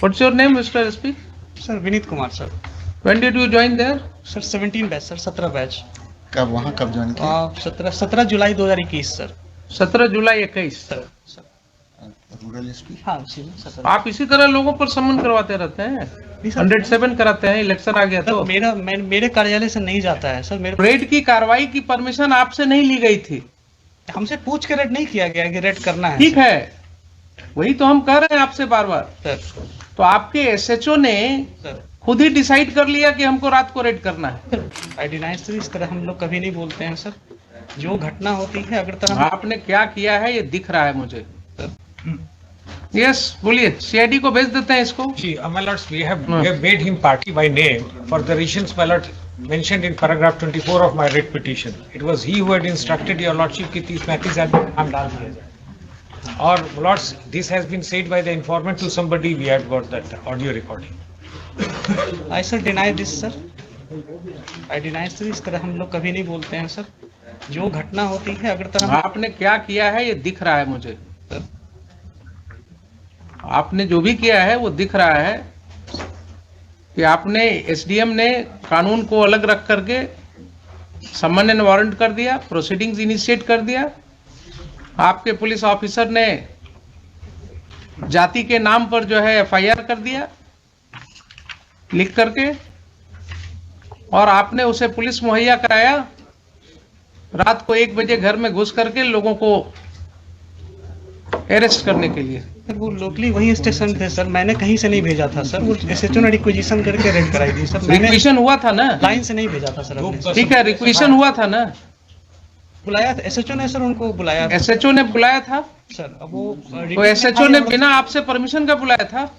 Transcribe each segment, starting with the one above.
What's your name, Mr. SP? Sir Vineet Kumar sir. When did you join there? Sir 17 batch sir, 17 batch. कब वहाँ कब join किया? 17 July 2021 sir. 17 July 21 sir rural SP. हाँ जी 17। आप इसी तरह लोगों पर समन करवाते रहते हैं। 107 कराते हैं, इलेक्शन आ गया तो। मेरे कार्यालय से नहीं जाता है सर। मेरे रेड की कार्रवाई की परमिशन आपसे नहीं ली गई थी। हमसे पूछ के रेड नहीं किया गया कि रेड करना है। ठीक है, वही तो हम कह रहे हैं आपसे बार बार। सर तो आपके एसएचओ ने सर खुद ही डिसाइड कर लिया कि हमको रात को रेड करना है। आई डिनाई सर, इस तरह हम लोग कभी नहीं बोलते हैं सर। जो घटना होती है अगर तरह आपने क्या किया है ये दिख रहा है मुझे। यस बोलिए, सीआईडी को भेज देते हैं इसको। See, my lords, we have made him party by name for the reasons, my lord, mentioned in paragraph 24 of my writ petition. It was he who had instructed your lordship कि 30-35 आदमी का नाम डाल दिया जाए। और lords, this has been said by the informant to somebody. We have got that audio recording. I sir deny this sir. I deny sir, इस तरह हम लोग कभी नहीं बोलते हैं सर। जो घटना होती है अगर तरह आपने क्या किया है ये दिख रहा है मुझे। आपने जो भी किया है वो दिख रहा है कि आपने एसडीएम ने कानून को अलग रख करके समन एंड वारंट कर दिया, प्रोसीडिंग्स इनिशिएट कर दिया। आपके पुलिस ऑफिसर ने जाति के नाम पर जो है एफआईआर कर दिया लिख करके, और आपने उसे पुलिस मुहैया कराया रात को 1 बजे घर में घुस करके लोगों को अरेस्ट करने के लिए। सर वो लोकली वही स्टेशन थे सर, मैंने कहीं से नहीं भेजा था सर। वो एसएचओ ने रिक्वेजिशन करके रेड कराई थी सर। मैंने रिक्वेशन हुआ था ना, लाइन से नहीं भेजा था सर अपने। ठीक है, रिक्वेशन हुआ था ना, बुलाया था एसएचओ ने सर, उनको बुलाया था एसएचओ ने बुलाया था। सर। अब वो तो एसएचओ ने बिना आपसे परमिशन का बुलाया था।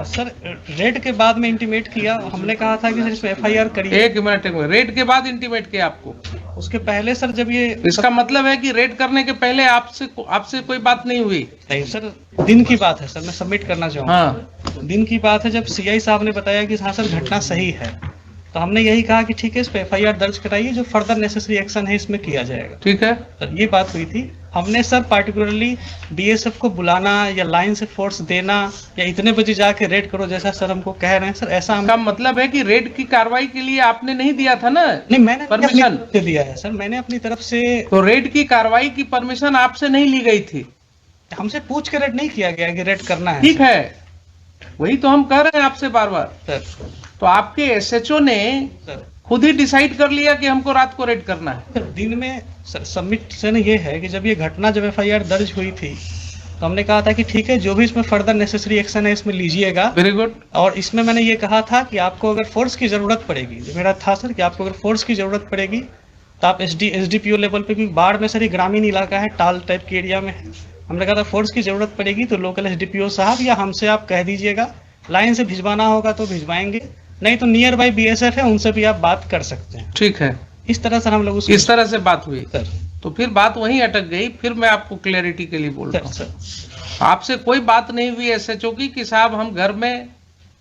सर रेड के बाद में इंटीमेट किया, हमने कहा था कि सर इसमें एफआईआर करिए। 1 मिनट रेड के बाद इंटीमेट किया आपको। उसके पहले सर जब ये इसका मतलब है कि रेड करने के पहले आपसे कोई बात नहीं हुई। नहीं सर, दिन की बात है सर, मैं सबमिट करना चाहूँगा। हाँ, दिन की बात है जब सीआई साहब ने बताया कि हाँ सर घटना सही है, तो हमने यही कहा कि ठीक है इस पे एफआईआर दर्ज कराइए, जो फर्दर नेसेसरी एक्शन है इसमें किया जाएगा। ठीक है सर ये बात हुई थी। हमने सर पार्टिकुलरली बीएसएफ को बुलाना या लाइन से फोर्स देना या इतने बजे जाके रेड करो जैसा सर हमको कह रहे हैं सर, ऐसा का मतलब है कि रेड की कार्रवाई के लिए आपने नहीं दिया था ना। नहीं, मैंने परमिशन अपनी तरफ से दिया है सर, मैंने अपनी तरफ से। तो रेड की कार्रवाई की परमिशन आपसे नहीं ली गई थी। हमसे पूछ के रेड नहीं किया गया कि रेड करना है। ठीक है, वही तो हम कह रहे हैं आपसे बार बार। सर तो आपके एसएचओ ने सर खुद ही डिसाइड कर लिया कि हमको रात को रेड करना है। सर दिन में सर सबमिशन ये है कि जब ये घटना जब एफआईआर दर्ज हुई थी तो हमने कहा था कि ठीक है जो भी इसमें फर्दर नेसेसरी एक्शन है इसमें लीजिएगा। Very good. और इसमें मैंने ये कहा था कि आपको अगर फोर्स की जरूरत पड़ेगी, जो मेरा था सर कि आपको अगर फोर्स की जरूरत पड़ेगी तो आप एसडीपीओ लेवल पे भी, बाढ़ में सर ये ग्रामीण इलाका है, टाल टाइप के एरिया में है। हमने कहा था फोर्स की जरूरत पड़ेगी तो लोकल एसडीपीओ साहब या हमसे आप कह दीजिएगा, लाइन से भिजवाना होगा तो भिजवाएंगे, नहीं तो नियर बाई बीएसएफ है उनसे भी आप बात कर सकते हैं। ठीक है, इस तरह सर हम लोग इस तरह से बात हुई सर। तो फिर बात वहीं अटक गई। फिर मैं आपको क्लैरिटी के लिए बोल रहा हूँ, आपसे कोई बात नहीं हुई एसएचओ की कि साहब हम घर में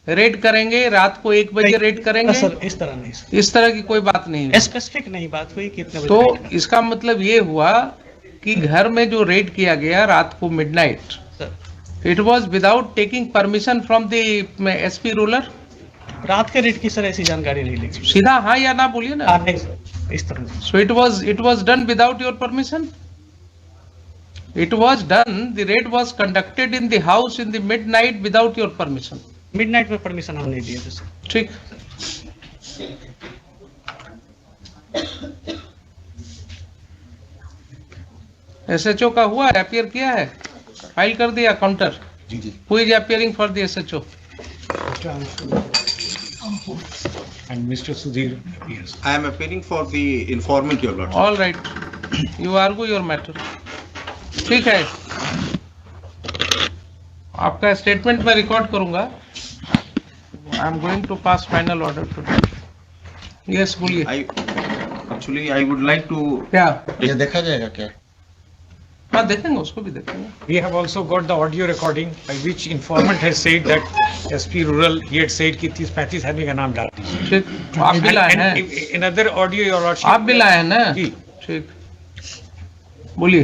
रेड करेंगे, रात को 1 बजे रेड करेंगे। सर इस तरह नहीं सर, इस तरह की कोई बात नहीं हुई। स्पेसिफिक नहीं बात हुई कितने बजे। तो इसका मतलब ये हुआ कि घर में जो रेड किया गया रात को midnight, it was without taking permission from the SP rural. रात के रेड की सर ऐसी जानकारी नहीं ली। सीधा हाँ या ना बोलिए ना। नहीं सर, इस तरह नहीं। So it was done without your permission. It was done. The raid was conducted in the house in the midnight without your permission. Midnight में परमिशन हम नहीं दिए थे सर। ठीक। एसएचओ का हुआ है, अपियर किया है, फाइल कर दिया काउंटर। जी जी। Who is appearing for the SHO? And Mr. Sudhir appears. I am appearing for the informant, your lordship. All right. You argue your matter. ठीक है, आपका स्टेटमेंट मैं रिकॉर्ड करूंगा। I am going to pass final order today. Yes बोलिए। I would like to. क्या? ये देखा जाएगा क्या? हाँ देखेंगे, उसको भी देखेंगे। We have also got the audio recording by which informant has said that SP Rural, he had said कि 30-35 आदमी का नाम डाल दीजिए। ठीक, आप भी लाए हैं। In other audio, your lordship. आप भी लाए हैं ना? जी। ठीक, बोलिए।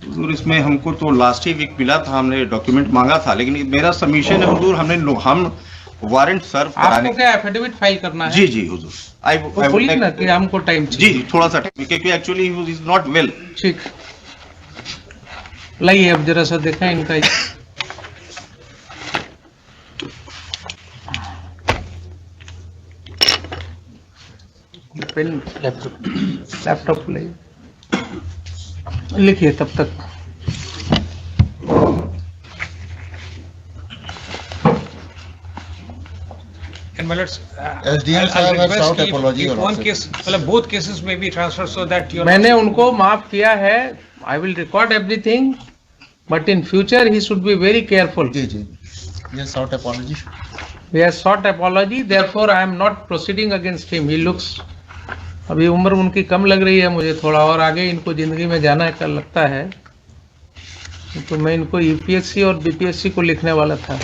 हुजूर इसमें हमको तो लास्ट ही वीक मिला था, हमने डॉक्यूमेंट मांगा था, लेकिन मेरा सबमिशन है हुजूर, हम वारंट सर्व कराने। आपको क्या एफिडेविट फाइल करना है? जी जी हुजूर। तो बोलिए ना कि हमको टाइम जी चाहिए। जी थोड़ा सा टाइम, क्योंकि actually he is not well. ठीक, लाइए अब जरा सा देखें इनका। पेन लैपटॉप लाइए, लिखिए तब तक। And my lords, SDM I'll sahab has request sought if- apology, if Your one Lordship. case, मतलब both cases may be transferred so that your मैंने उनको माफ किया है। I will record everything, but in future he should be very careful. जी जी, ये sought apology. He has sought apology, therefore I am not proceeding against him. He looks, अभी उम्र उनकी कम लग रही है मुझे थोड़ा, और आगे इनको जिंदगी में जाना का लगता है, तो मैं इनको यूपीएससी और बीपीएससी को लिखने वाला था।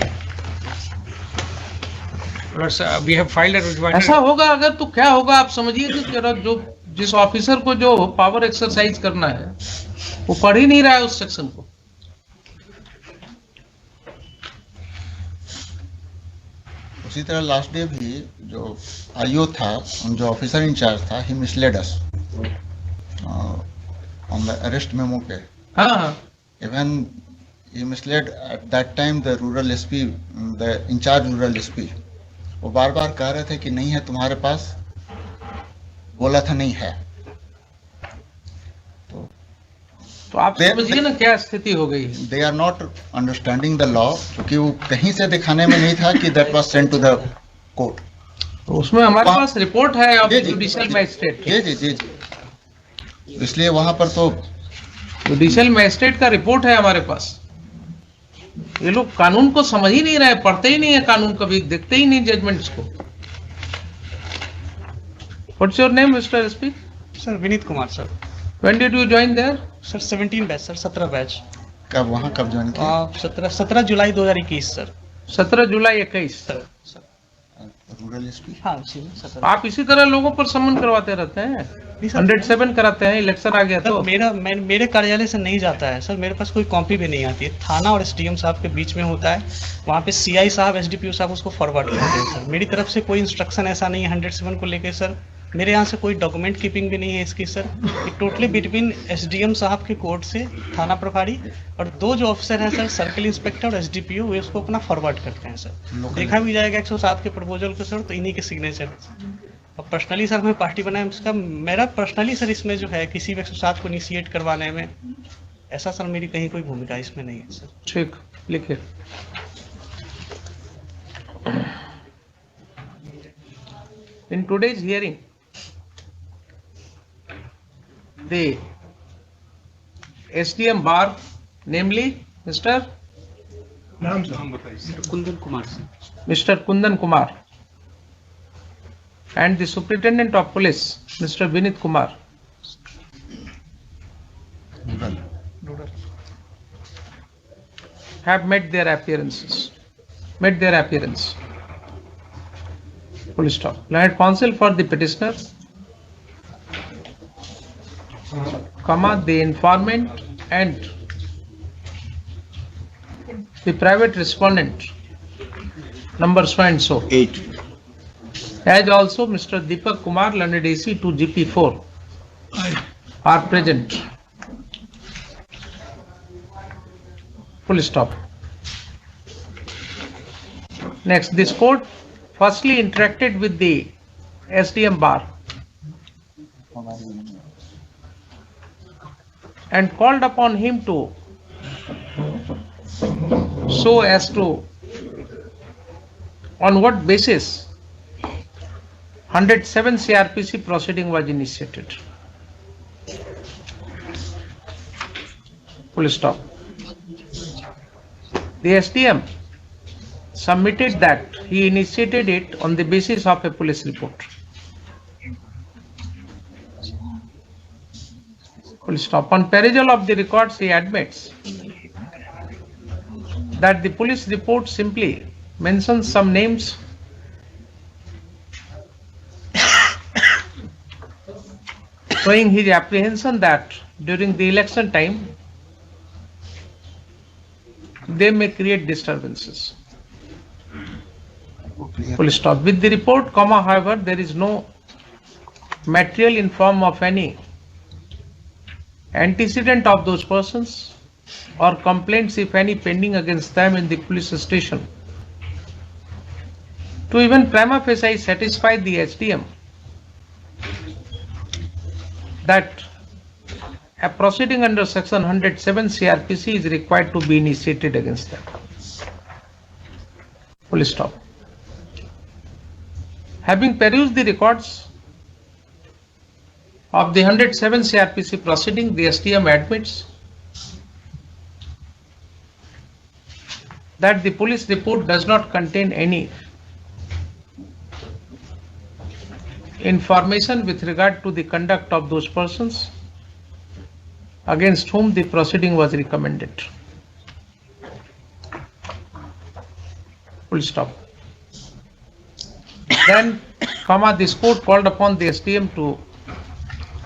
lords, we have filed a rejoinder. ऐसा होगा अगर तो क्या होगा आप समझिए कि जरा जो जिस ऑफिसर को जो पावर एक्सरसाइज करना है वो पढ़ ही नहीं रहा है उस सेक्शन को। उसी तरह लास्ट डे भी जो आईओ था, जो ऑफिसर इंचार्ज था, he misled us on the arrest memo पे। हाँ हाँ, even he misled at that time the rural SP, the in charge rural SP. वो बार बार कह रहे थे कि नहीं है तुम्हारे पास, बोला था नहीं है। तो आप समझिए ना क्या स्थिति हो गई है। They are not understanding the law, क्योंकि वो कहीं से दिखाने में नहीं था कि that was sent to the court. तो उसमें हमारे वहाँ- पास रिपोर्ट है ऑफ जी, जी, जुडिशियल जी, मैजिस्ट्रेट। जी जी जी जी, इसलिए वहां पर तो जुडिशियल मैजिस्ट्रेट का रिपोर्ट है हमारे पास। ये लोग कानून को समझ ही नहीं रहे, पढ़ते ही नहीं है कानून, कभी देखते ही नहीं जजमेंट्स को। What's your name mister SP? Sir Vineet Kumar sir. When did you join there? Sir 17 batch sir, 17 batch. कब वहां कब ज्वाइन किया? 17 July 2021 sir. 17 July 21। Sir rural SP. हाँ जी 17। आप इसी तरह लोगों पर समन करवाते रहते हैं। 107 कराते हैं, इलेक्शन आ गया सर तो। मेरे कार्यालय से नहीं जाता है सर, मेरे पास कोई कॉपी भी नहीं आती है। थाना और एसडीएम साहब के बीच में होता है, वहाँ पे सीआई साहब एसडीपीओ साहब उसको फॉरवर्ड करते हैं सर। मेरी तरफ से कोई इंस्ट्रक्शन ऐसा नहीं है 107 को लेके सर। मेरे यहाँ से कोई डॉक्यूमेंट कीपिंग भी नहीं है इसकी सर। ये टोटली बिटवीन एसडीएम साहब के कोर्ट से थाना प्रभारी और दो जो ऑफिसर हैं सर, सर्कल इंस्पेक्टर और एसडीपीओ, वे उसको अपना फॉरवर्ड करते हैं सर। देखा भी जाएगा 107 के प्रपोजल को सर, तो इन्हीं के सिग्नेचर। और पर्सनली सर हमें पार्टी बनाए इसका, मेरा पर्सनली सर इसमें जो है किसी भी 107 को इनिशिएट करवाने में, ऐसा सर मेरी कहीं कोई भूमिका इसमें नहीं है सर। ठीक, लिखिए। In today's hearing, the SDM bar, namely Mr. Mr. Kundan Kumar, and the Superintendent of Police, Mr. Vinit Kumar, have made their appearance. Full stop. Learned counsel for the petitioner, comma, the informant and the private respondent, number so and so. 8. As also Mr. Deepak Kumar, learned AC to GP4, are present. Full stop. Next, this court firstly interacted with the SDM bar and called upon him to so as to on what basis 107 CRPC proceeding was initiated. Full stop. The SDM submitted that he initiated it on the basis of a police report. Full stop. On perusal of the records, he admits that the police report simply mentions some names showing his apprehension that during the election time they may create disturbances. Full stop. With the report, comma, however, there is no material in form of any antecedent of those persons or complaints, if any, pending against them in the police station to even prima facie satisfy the SDM that a proceeding under section 107 CRPC is required to be initiated against them. Full stop. Having perused the records of the 107 CRPC proceeding, the SDM admits that the police report does not contain any information with regard to the conduct of those persons against whom the proceeding was recommended. Full stop. Then, comma, this court called upon the SDM to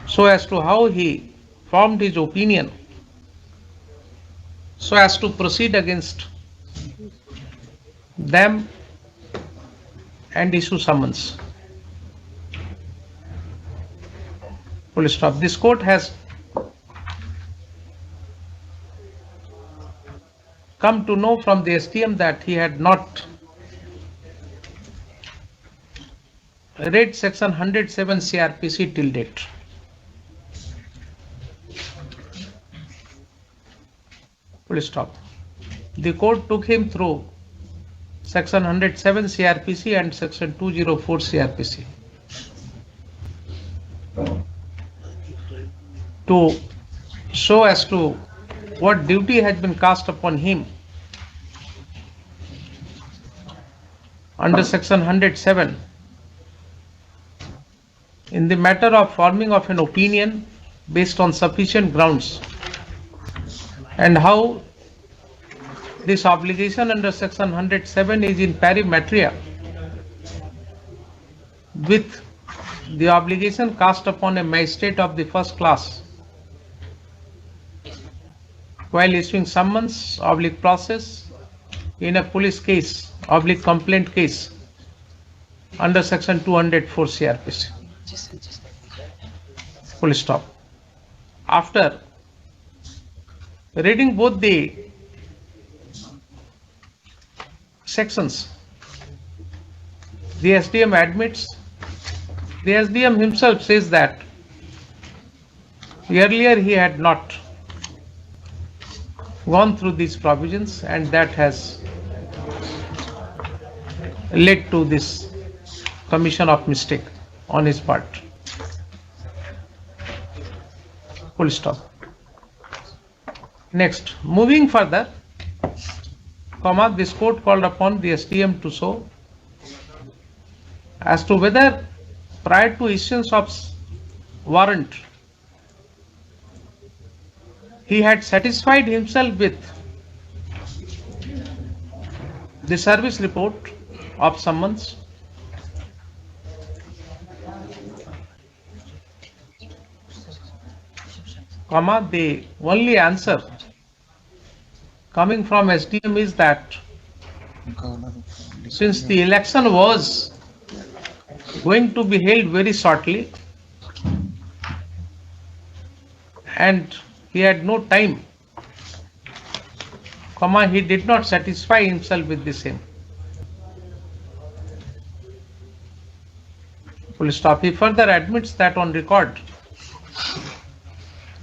so as to how he formed his opinion so as to proceed against them and issue summons. Full stop. This court has come to know from the SDM that he had not read section 107 CRPC till date. Full stop. The court took him through section 107 CRPC and section 204 CRPC to show as to what duty has been cast upon him under section 107 in the matter of forming of an opinion based on sufficient grounds, and how this obligation under section 107 is in pari materia with the obligation cast upon a magistrate of the first class while issuing summons / process in a police case / complaint case under section 204 CRPC. Full stop. After reading both the sections, the SDM admits, the SDM himself says that earlier he had not gone through these provisions and that has led to this commission of mistake on his part. Full stop. Next, moving further, comma, this court called upon the SDM to show as to whether prior to issuance of warrant he had satisfied himself with the service report of summons, comma, the only answer coming from SDM is that since the election was going to be held very shortly and he had no time, comma, he did not satisfy himself with the same. Full stop. He further admits that on record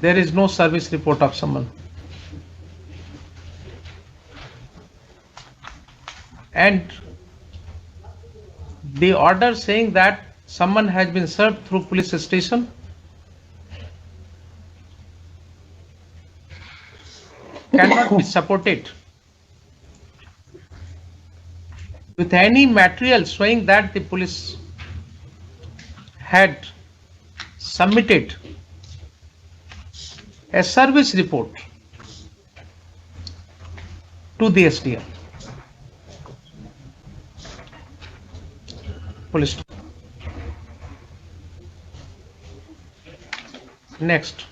there is no service report of summons. And the order saying that summons has been served through police station cannot be supported with any material showing that the police had submitted a service report to the SDM. Full stop. Next,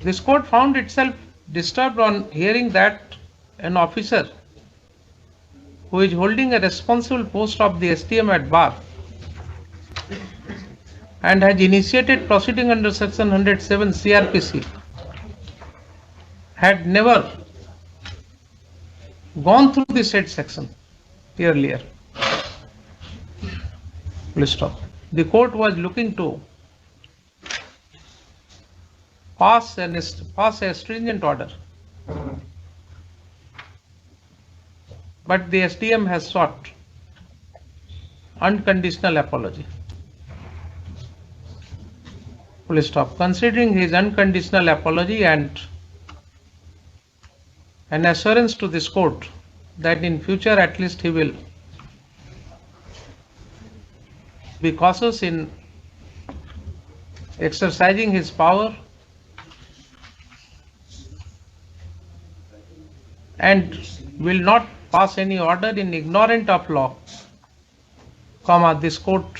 this court found itself disturbed on hearing that an officer who is holding a responsible post of the SDM at bar and has initiated proceeding under section 107 CRPC had never gone through the said section earlier. Please stop. The court was looking to pass a stringent order, but the SDM has sought unconditional apology. Please stop. Considering his unconditional apology and an assurance to this court that in future at least he will be cautious in exercising his power and will not pass any order in ignorant of law, this court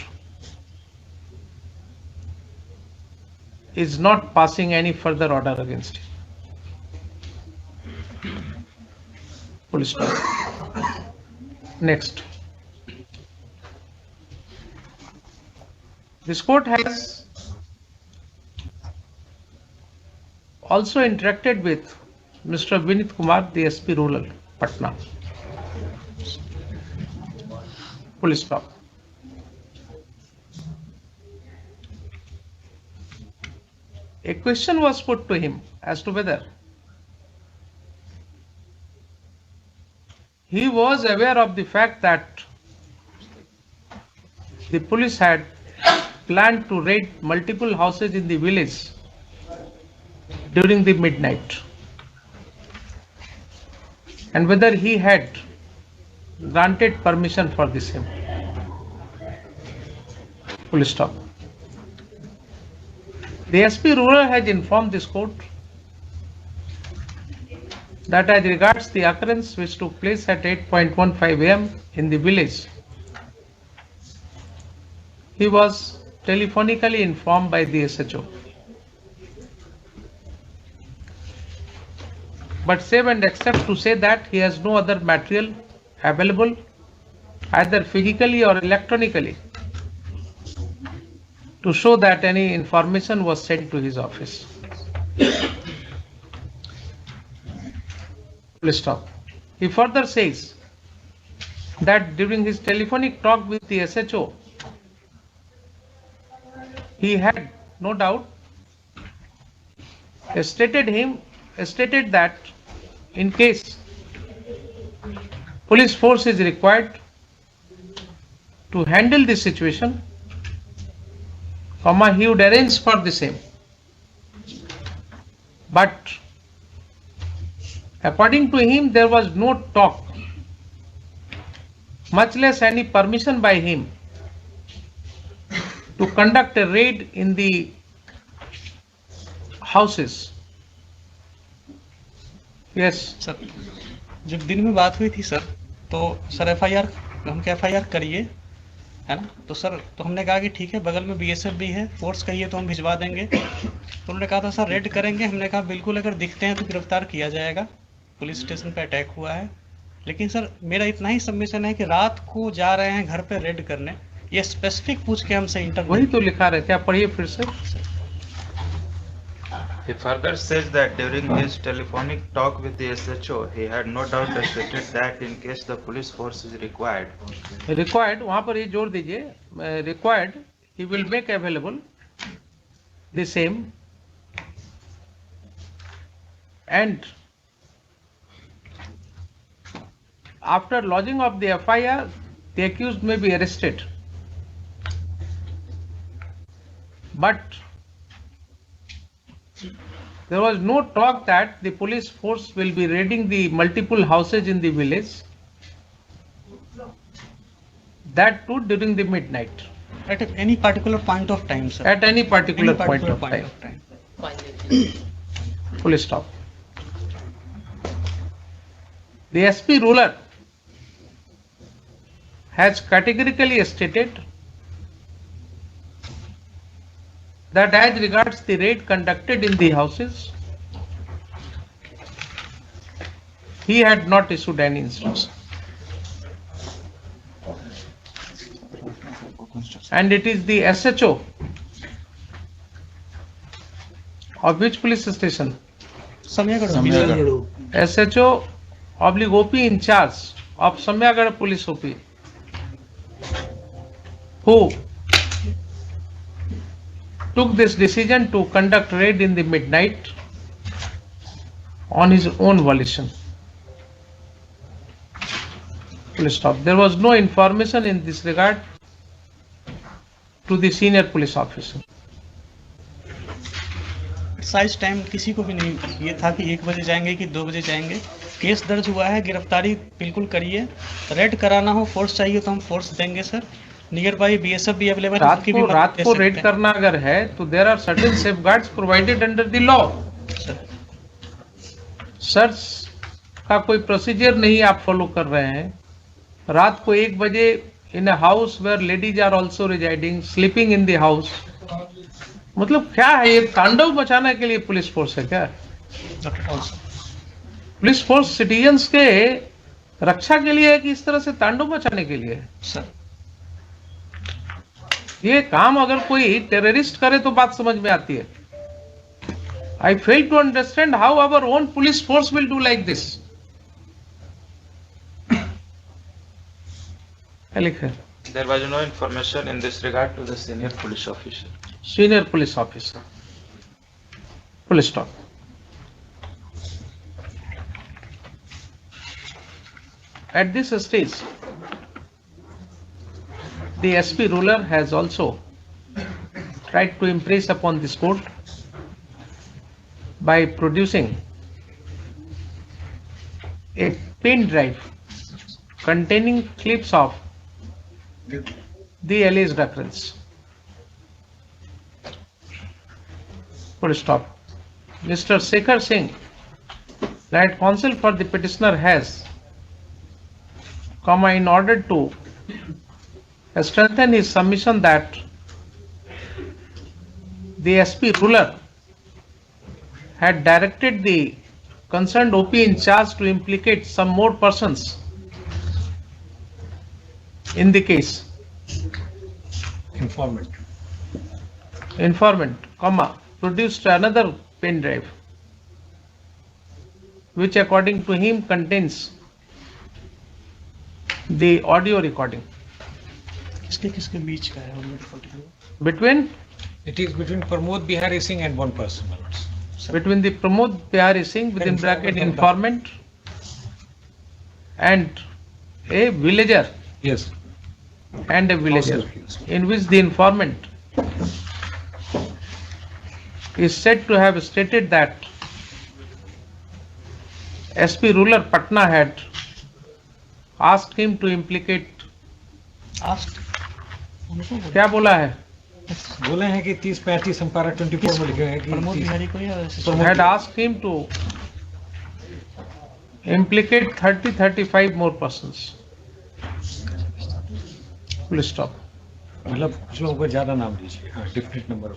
is not passing any further order against him. Full stop. Next. This court has also interacted with Mr. Vinit Kumar, the SP Rural, Patna. Full stop. A question was put to him as to whether he was aware of the fact that the police had planned to raid multiple houses in the village during the midnight, and whether he had granted permission for the same. Full stop. The SP Rural has informed this court that as regards the occurrence which took place at 8:15 am in the village, he was telephonically informed by the SHO. But save and except to say that he has no other material available, either physically or electronically, to show that any information was sent to his office. Please stop. He further says that during his telephonic talk with the SHO, he had no doubt stated that in case police force is required to handle this situation, he would arrange for the same. But according to him, there was no talk, much less any permission by him to conduct a raid in the houses. Yes. Sir जब दिन में बात हुई थी sir, तो sir FIR हम क्या FIR करिए, है ना? तो सर तो हमने कहा कि ठीक है, बगल में BSF भी है, फोर्स कहिए तो हम भिजवा देंगे। तो उन्होंने कहा था सर रेड करेंगे। हमने कहा बिल्कुल, अगर दिखते हैं तो गिरफ्तार किया जाएगा, पुलिस स्टेशन पे अटैक हुआ है। लेकिन सर मेरा इतना ही सबमिशन है कि रात को जा रहे हैं घर पे रेड करने, ये स्पेसिफिक पूछ के हमसे इंटरव्यू। वही तो लिखा रहता है, पढ़िए फिर से। He further says that during his telephonic talk with the SHO, he had no doubt stated that in case the police force is required, वहाँ पर ये जोड़ दीजिए, required, he will make available the same, and after lodging of the FIR, the accused may be arrested. But there was no talk that the police force will be raiding the multiple houses in the village, that too during the midnight. At any particular point of time, sir. At any particular point of time. Full stop. The SP ruler has categorically stated that as regards the raid conducted in the houses, he had not issued any instruction. And it is the SHO of which police station? Samyagarh. SHO / OP in charge of Samyagarh police OP, who took this decision to conduct raid in the midnight on his own volition. Full stop. There was no information in this regard to the senior police officer. Size time किसी को भी नहीं ये था कि 1 बजे जाएंगे कि 2 बजे जाएंगे। केस दर्ज हुआ है, गिरफ्तारी बिल्कुल करिए। रेड कराना हो, फोर्स चाहिए तो हम फोर्स देंगे सर। नियर बाई बीएसएफ भी अवेलेबल है। रात को रेड करना अगर है तो there are certain safeguards provided under the law. Search का कोई प्रोसीजर नहीं आप फॉलो कर रहे हैं। रात को 1 बजे in a house where ladies are also residing, sleeping in the house, मतलब क्या है ये? तांडव मचाने के लिए पुलिस फोर्स है क्या? पुलिस फोर्स सिटीजन्स के रक्षा के लिए है कि इस तरह से तांडव मचाने के लिए है? सर ये काम अगर कोई टेररिस्ट करे तो बात समझ में आती है। I fail to understand how our own police force will do like this. There was no information in this regard to the senior police officer. Senior police officer. Full stop. At this stage, the SP ruler has also tried to impress upon this court by producing a pen drive containing clips of the alleged reference. Full stop. Mr. Shekhar Singh, Right Counsel for the petitioner, has, in order to strengthen his submission that the SP ruler had directed the concerned OP in charge to implicate some more persons in the case. Informant, produced another pen drive, which according to him contains the audio recording. किसके बीच का है? Between? It is between Pramod Bihari Singh and one person. Between the Pramod Bihari Singh within bracket informant and a villager. Yes. And a villager, in which the informant is said to have stated that SP ruler Patna had asked him to implicate. क्या बोला है? बोले हैं कि 30-35 हम पारा 24 में लिखे हैं कि प्रमोद बिहारी को या had asked him to implicate 30-35 more persons. Full stop. मतलब कुछ लोगों को ज्यादा नाम दीजिए। हाँ, different number.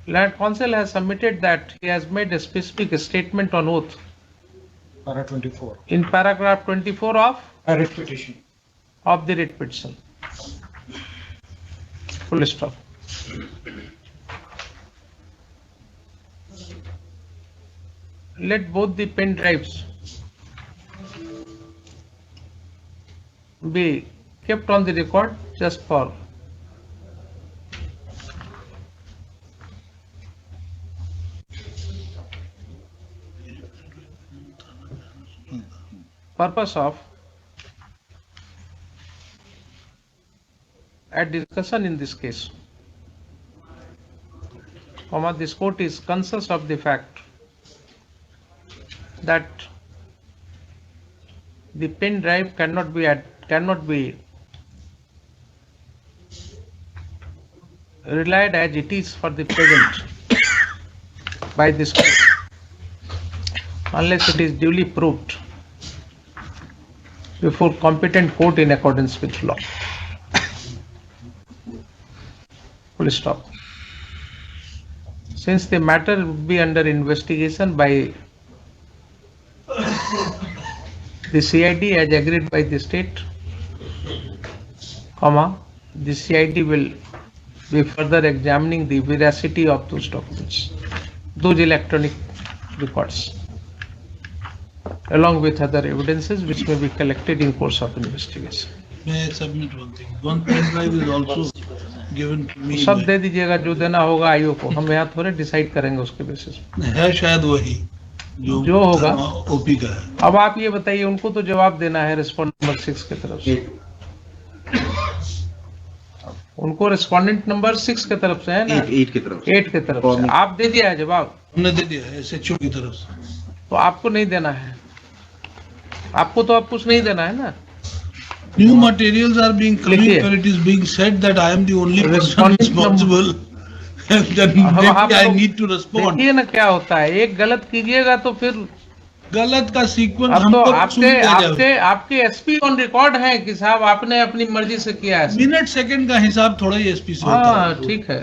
Land Council has submitted that he has made a specific statement on oath Para 24. in paragraph 24 of Writ petition. of the writ petition. Full stop. Let both the pen drives be kept on the record just for purpose of a discussion in this case. This court is conscious of the fact that the pen drive cannot be relied as it is for the present by this court unless it is duly proved before competent court in accordance with law. Full stop. Since the matter would be under investigation by The CID as agreed by the state, comma, the CID will be further examining the veracity of those documents, those electronic records, along with other evidences which may be collected in course of investigation. May I submit one thing? One pen drive is also given to me. सब दे दीजिएगा जो देना होगा IO को, हम यहाँ थोड़े decide करेंगे उसके बेसिस पे। है शायद वही जो होगा ओपी का है। अब आप ये बताइए, उनको तो जवाब देना है रिस्पोंडेंट नंबर 6 की तरफ से, उनको रिस्पोंडेंट नंबर 6 की तरफ से है ना, 8 की तरफ 8 की तरफ से आप दे दिया है जवाब, हमने दे दिया है एसएचओ की तरफ से। तो आपको नहीं देना है, आपको तो अब कुछ नहीं देना है ना। New materials are being coming लिखिए। where it is being said that I am the only person Respondent responsible. And then maybe I need to respond. देखिए ना क्या होता है, एक गलत कीजिएगा तो फिर गलत का सीक्वेंस अब तो हमको आपके एसपी ऑन रिकॉर्ड है कि साहब आपने अपनी मर्जी से किया है। मिनट सेकंड का हिसाब थोड़ा ही एसपी से होता हाँ है। ठीक है,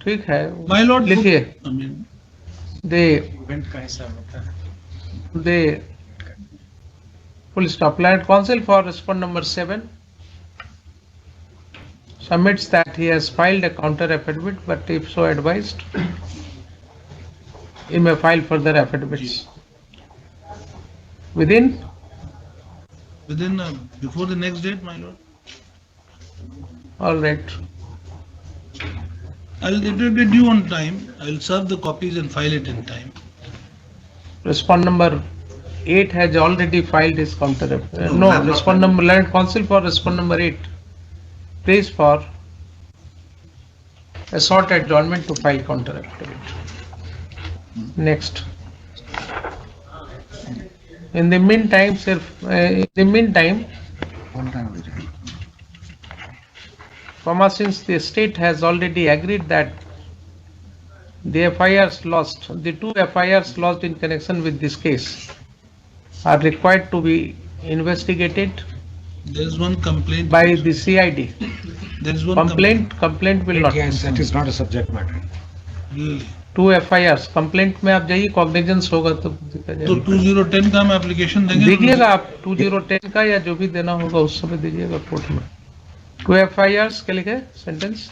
ठीक है, माय लॉर्ड लिखिए। I mean, The full stop. Client counsel for respondent number 7 submits that he has filed a counter affidavit, but if so advised, he may file further affidavits within before the next date, my lord. all right. It will be due on time. I will serve the copies and file it in time. Respondent number 8 has already filed his counter affidavit. No, respondent number client counsel for respondent number 8 prays for a short adjournment to file counter affidavit. Next. In the meantime, since the state has already agreed that the FIRs lost, the 2 FIRs lost in connection with this case are required to be investigated There is one complaint. by the CID. There is one Complaint will not. Yes, that is not a subject matter. Really? 2 FIRs, complaint में आप जाइए, cognizance होगा तो तो 2010 का हम application देंगे। दीजिएगा आप 2010 का या जो भी देना होगा उस समय दीजिएगा कोर्ट में। 2 FIRs के लिखे sentence.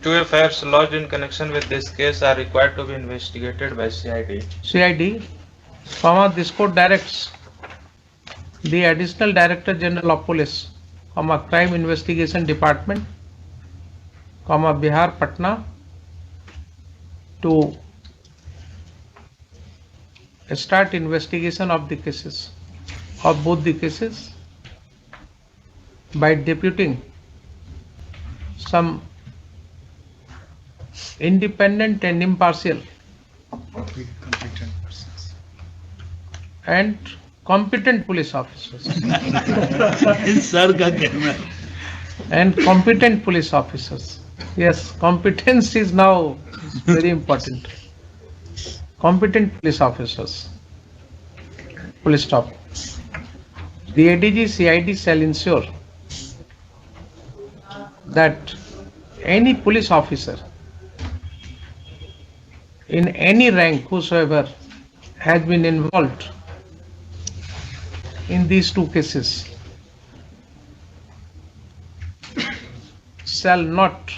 2 FIRs lodged in connection with this case are required to be investigated by CID. CID, this court directs the Additional Director General of Police, Crime Investigation Department, Bihar, Patna, to start investigation of the cases, of both the cases, by deputing some independent and impartial and competent police officers sir का कहना है। and competent police officers. Yes, competence is now very important. Competent police officers. Full stop. The ADG CID shall ensure that any police officer in any rank whosoever has been involved in these 2 cases shall not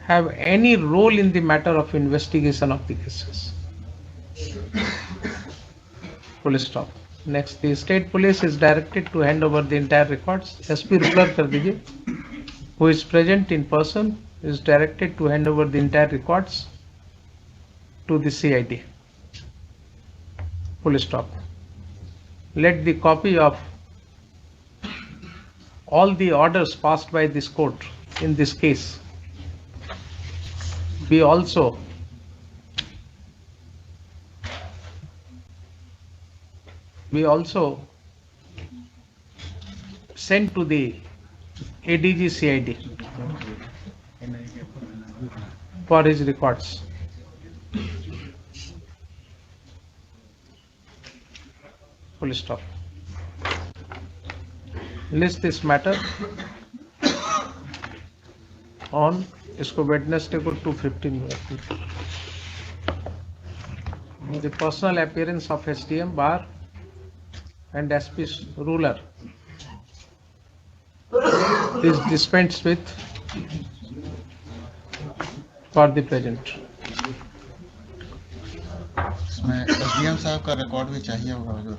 have any role in the matter of investigation of the cases. Full stop. Next, the state police is directed to hand over the entire records. SP ruler कर दीजिए. Who is present in person is directed to hand over the entire records to the CID. Full stop. Let the copy of all the orders passed by this court in this case be also sent to the ADG CID for his records. Full stop. List this matter on इसको Wednesday को 2:15 में the personal appearance of SDM bar and SP ruler is dispensed with for the present. इसमें SDM साहब का record भी चाहिए होगा हुजूर,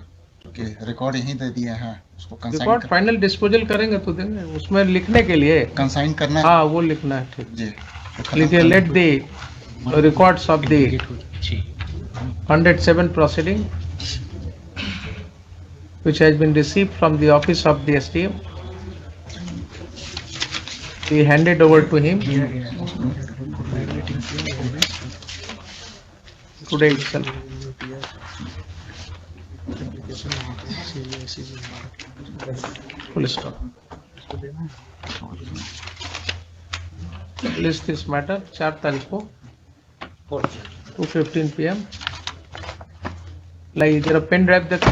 कि रिकॉर्ड यहीं दे दिए हैं, उसको रिकॉर्ड फाइनल डिस्पोजल करेंगे तो देंगे, उसमें लिखने के लिए कंसाइन करना है। हाँ वो लिखना है, ठीक जी लिखिए, let the records of the 107 proceeding which has been received from the office of the SDM be handed over to him today itself. Full stop. List this matter 4 तारीख को 2:15 PM. लाइए जरा पेन ड्राइव देखो।